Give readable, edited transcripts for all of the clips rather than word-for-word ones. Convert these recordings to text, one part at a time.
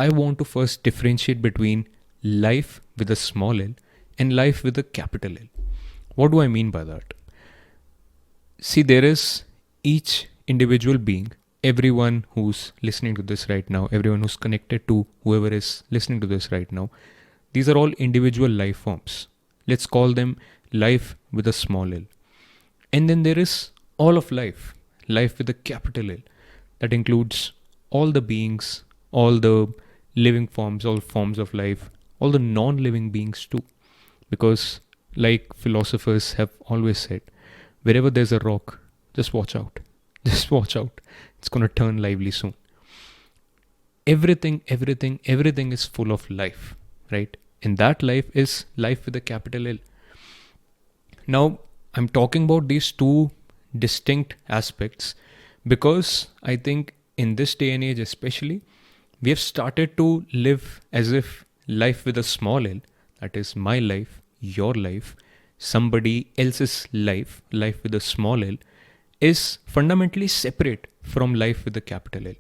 I want to first differentiate between life with a small l and life with a capital L. What do I mean by that? See, there is each individual being, everyone who's listening to this right now, everyone who's connected to whoever is listening to this right now, these are all individual life forms. Let's call them life with a small l. And then there is all of life, life with a capital L. That includes all the beings, all the living forms, all forms of life, all the non-living beings too. Because, like philosophers have always said, wherever there's a rock, just watch out. Just watch out. It's going to turn lively soon. Everything is full of life, right? And that life is life with a capital L. Now, I'm talking about these two distinct aspects because I think in this day and age especially, we have started to live as if life with a small l, that is my life, your life, somebody else's life, life with a small l, is fundamentally separate from life with a capital L.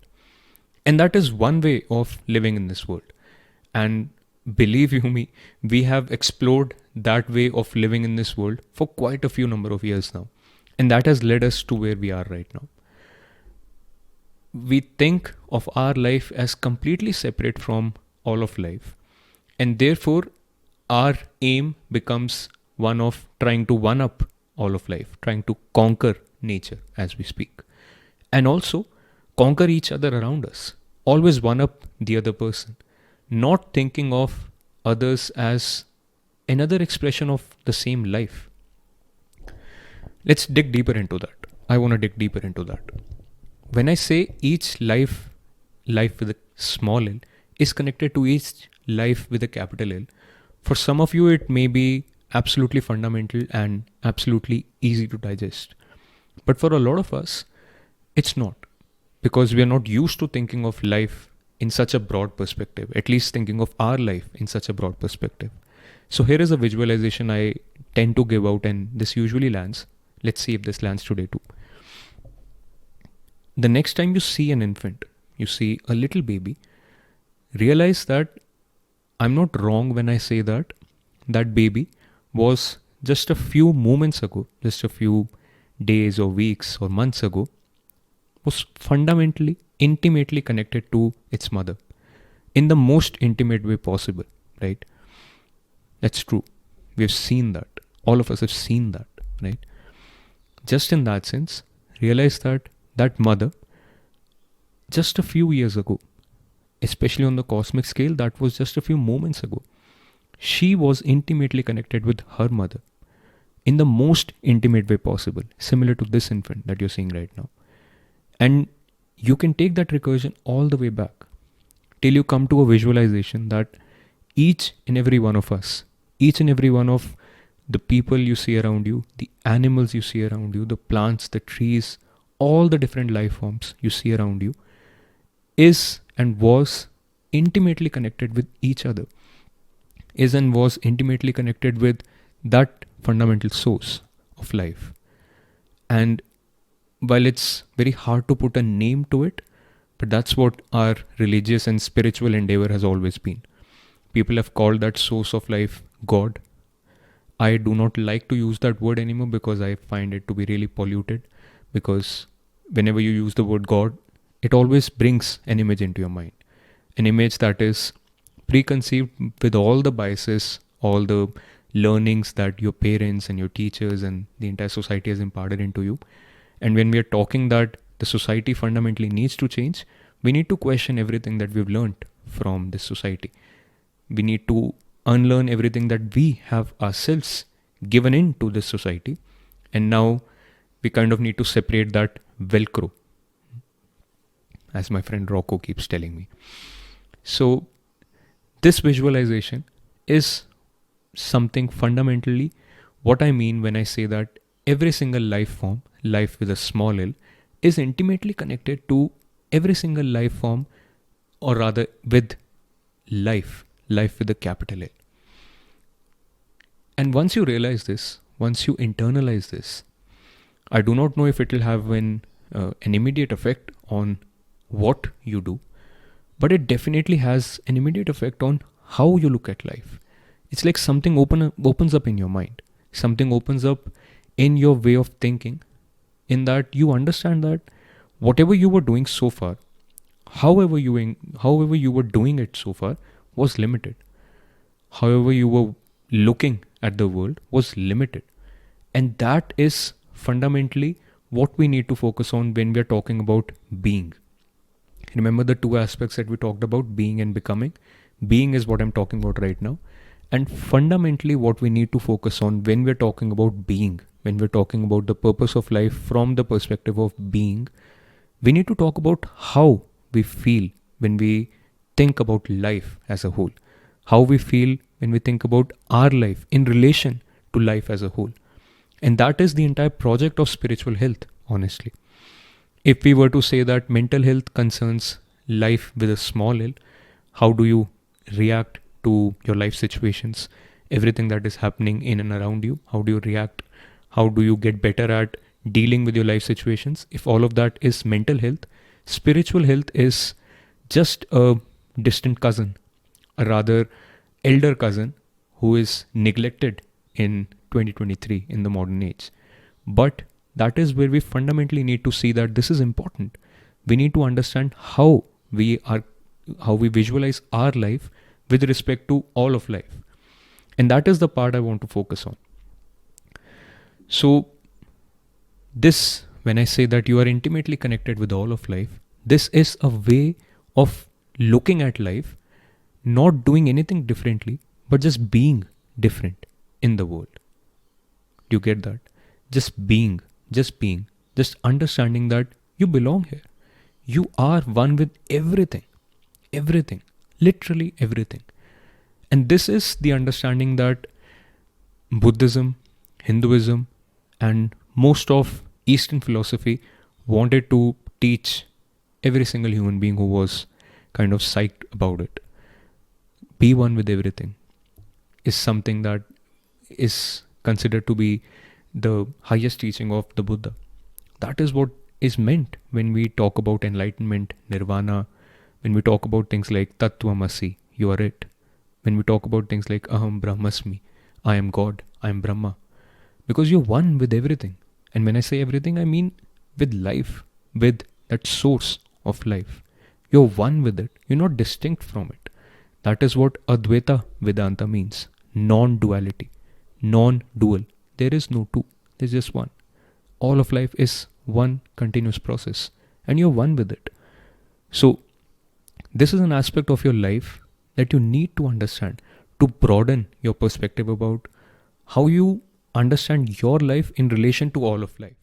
And that is one way of living in this world. And believe you me, we have explored that way of living in this world for quite a few number of years now. And that has led us to where we are right now. We think of our life as completely separate from all of life. And therefore, our aim becomes one of trying to one-up all of life, trying to conquer nature as we speak. And also conquer each other around us. Always one-up the other person. Not thinking of others as another expression of the same life. Let's dig deeper into that. I want to dig deeper into that. When I say each life with a small l, is connected to each life with a capital L, for some of you it may be absolutely fundamental and absolutely easy to digest. But for a lot of us, it's not. Because we are not used to thinking of life in such a broad perspective, at least thinking of our life in such a broad perspective. So here is a visualization I tend to give out, and this usually lands. Let's see if this lands today too. The next time you see an infant, you see a little baby, realize that I'm not wrong when I say that that baby was just a few moments ago, just a few days or weeks or months ago, was fundamentally, intimately connected to its mother in the most intimate way possible, right? That's true. We've seen that. All of us have seen that, right? Just in that sense, realize that that mother, just a few years ago, especially on the cosmic scale, that was just a few moments ago, she was intimately connected with her mother in the most intimate way possible, similar to this infant that you're seeing right now. And you can take that recursion all the way back till you come to a visualization that each and every one of us, each and every one of the people you see around you, the animals you see around you, the plants, the trees, all the different life forms you see around you, is and was intimately connected with each other, is and was intimately connected with that fundamental source of life. And while it's very hard to put a name to it, but that's what our religious and spiritual endeavor has always been. People have called that source of life God. I do not like to use that word anymore because I find it to be really polluted, because whenever you use the word God, it always brings an image into your mind. An image that is preconceived with all the biases, all the learnings that your parents and your teachers and the entire society has imparted into you. And when we are talking that the society fundamentally needs to change, we need to question everything that we've learned from this society. We need to unlearn everything that we have ourselves given into this society. And now we kind of need to separate that Velcro, as my friend Rocco keeps telling me. So this visualization is something fundamentally what I mean when I say that every single life form, life with a small l, is intimately connected to every single life form, or rather with life with a capital L. And once you realize this, once you internalize this, I do not know if it will have an immediate effect on what you do, but it definitely has an immediate effect on how you look at life. It's like something opens up in your mind, something opens up in your way of thinking, in that you understand that whatever you were doing so far, however you were doing it so far, was limited. However you were looking at the world was limited. And that is fundamentally what we need to focus on when we are talking about being. Remember the two aspects that we talked about, being and becoming. Being is what I'm talking about right now. And fundamentally, what we need to focus on when we're talking about being, when we're talking about the purpose of life from the perspective of being, we need to talk about how we feel when we think about life as a whole, how we feel when we think about our life in relation to life as a whole. And that is the entire project of spiritual health, honestly. If we were to say that mental health concerns life with a small l, how do you react to your life situations, everything that is happening in and around you? How do you react? How do you get better at dealing with your life situations? If all of that is mental health, spiritual health is just a distant cousin, a rather elder cousin who is neglected in 2023 in the modern age. But that is where we fundamentally need to see that this is important. We need to understand how we visualize our life with respect to all of life. And that is the part I want to focus on. So this, when I say that you are intimately connected with all of life, this is a way of looking at life, not doing anything differently, but just being different in the world. Do you get that? Just being, just understanding that you belong here. You are one with everything, literally everything. And this is the understanding that Buddhism, Hinduism, and most of Eastern philosophy wanted to teach every single human being who was kind of psyched about it. Be one with everything is something that is considered to be the highest teaching of the Buddha. That is what is meant when we talk about enlightenment, nirvana, when we talk about things like Tattvamasi, you are it. When we talk about things like Aham Brahmasmi, I am God, I am Brahma. Because you're one with everything. And when I say everything, I mean with life, with that source of life. You're one with it. You're not distinct from it. That is what Advaita Vedanta means. Non-duality. Non-dual. There is no two. There's just one. All of life is one continuous process. And you're one with it. So, this is an aspect of your life that you need to understand to broaden your perspective about how you understand your life in relation to all of life.